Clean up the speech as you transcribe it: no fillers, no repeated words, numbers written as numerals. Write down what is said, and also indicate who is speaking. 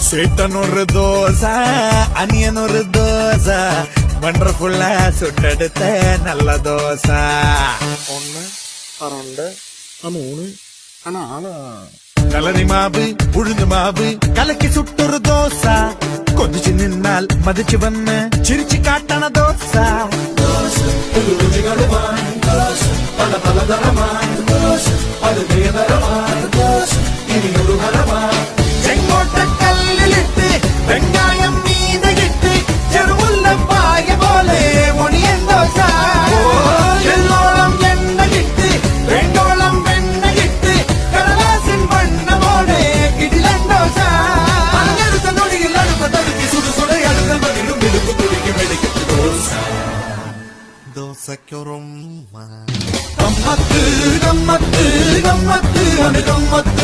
Speaker 1: சேட்டனொரு தோசை அனியனொரு தோசை வண்டர்ஃபுல்லா சுட்டெடுத்த நல்ல தோசை.
Speaker 2: 1 2 3 4
Speaker 1: கலரி மாவு உழுந்து மாவு கலக்கி சுட்டொரு தோசை கொதிச்சு நின்னால் மதிச்சு வந்த சிரிச்சு காட்டன தோசை. செங்கோட்டை கல்லிலிட்டு வெங்காயம் மீதகிட்டு செருவுள்ள பாய போலே ஒனியன் தோசை. எல்லோളം எண்ணகிட்டு வெங்கோളം வெண்ணகிட்டு கடலாசின் வண்ணமோடு கிடிலன் தோசை. அலங்கெடுத்த நொடியில் அடுப்ப தடுக்கி சுடு சுட அடுக்கல் பதிலும் விழுப்பு துடிக்கு வெடிக்கிட்டு தோசை. தோசைக்கு ரொம்ப கம்மத்து கம்மத்து கம்மத்து அது கம்மத்து.